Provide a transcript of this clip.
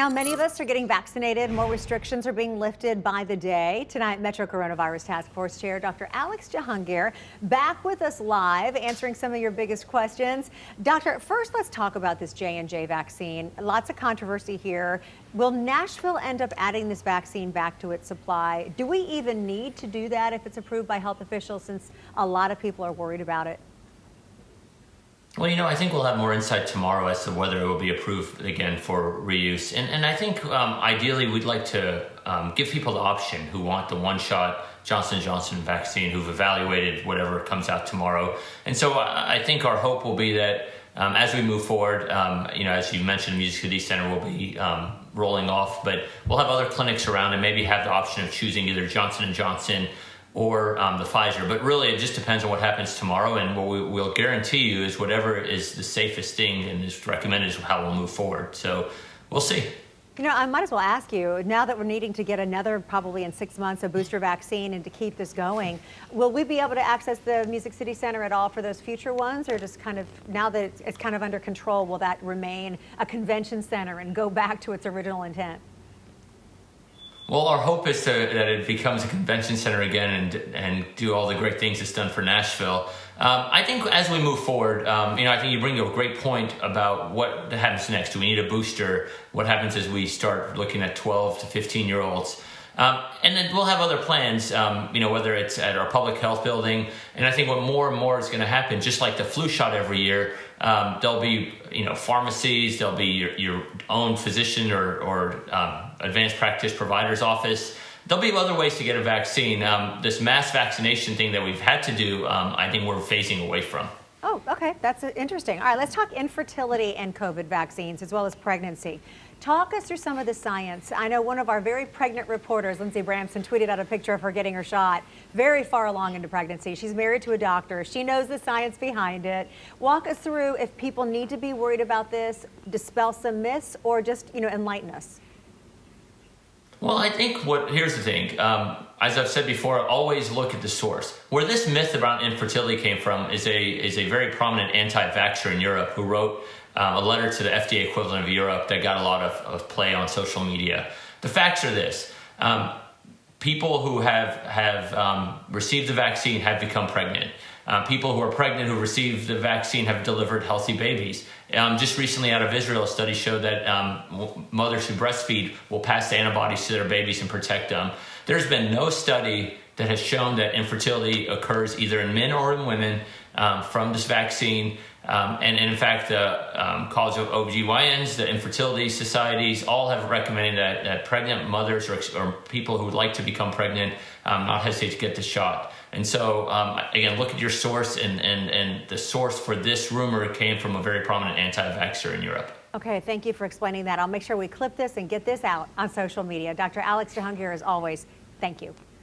Now, many of us are getting vaccinated. More restrictions are being lifted by the day. Tonight, Metro Coronavirus Task Force Chair Dr. Alex Jahangir back with us live, answering some of your biggest questions. Doctor, first let's talk about this J&J vaccine. Lots of controversy here. Will Nashville end up adding this vaccine back to its supply? Do we even need to do that if it's approved by health officials, since a lot of people are worried about it? Well, I think we'll have more insight tomorrow as to whether it will be approved again for reuse. And I think ideally we'd like to give people the option who want the one-shot Johnson & Johnson vaccine, who've evaluated whatever comes out tomorrow. And so I think our hope will be that as we move forward, as you mentioned, Music City Center will be rolling off, but we'll have other clinics around and maybe have the option of choosing either Johnson & Johnson or the Pfizer. But really, it just depends on what happens tomorrow. And what we'll guarantee you is whatever is the safest thing and is recommended is how we'll move forward. So we'll see. I might as well ask you, now that we're needing to get another, probably in 6 months, a booster vaccine and to keep this going, will we be able to access the Music City Center at all for those future ones? Or just kind of, now that it's kind of under control, will that remain a convention center and go back to its original intent? Well, our hope is that it becomes a convention center again and do all the great things it's done for Nashville. I think as we move forward, I think you bring a great point about what happens next. Do we need a booster? What happens as we start looking at 12 to 15-year-olds? And then we'll have other plans, whether it's at our public health building. And I think what more and more is going to happen, just like the flu shot every year, there'll be, pharmacies, there'll be your own physician or advanced practice provider's office. There'll be other ways to get a vaccine. This mass vaccination thing that we've had to do, I think we're phasing away from. Oh, okay. That's interesting. All right, let's talk infertility and COVID vaccines, as well as pregnancy. Talk us through some of the science. I know one of our very pregnant reporters, Lindsey Bramson, tweeted out a picture of her getting her shot very far along into pregnancy. She's married to a doctor. She knows the science behind it. Walk us through if people need to be worried about this, dispel some myths, or just, enlighten us. Well, I think here's the thing. As I've said before, always look at the source. Where this myth about infertility came from is a very prominent anti-vaxxer in Europe who wrote a letter to the FDA equivalent of Europe that got a lot of play on social media. The facts are this. People who have received the vaccine have become pregnant. People who are pregnant who received the vaccine have delivered healthy babies. Just recently out of Israel, a study showed that mothers who breastfeed will pass the antibodies to their babies and protect them. There's been no study that has shown that infertility occurs either in men or in women from this vaccine. And in fact, the College of OBGYNs, the infertility societies, all have recommended that pregnant mothers or people who would like to become pregnant not hesitate to get the shot. And so, again, look at your source, and the source for this rumor came from a very prominent anti-vaxxer in Europe. Okay, thank you for explaining that. I'll make sure we clip this and get this out on social media. Dr. Alex Jahangir, as always, thank you.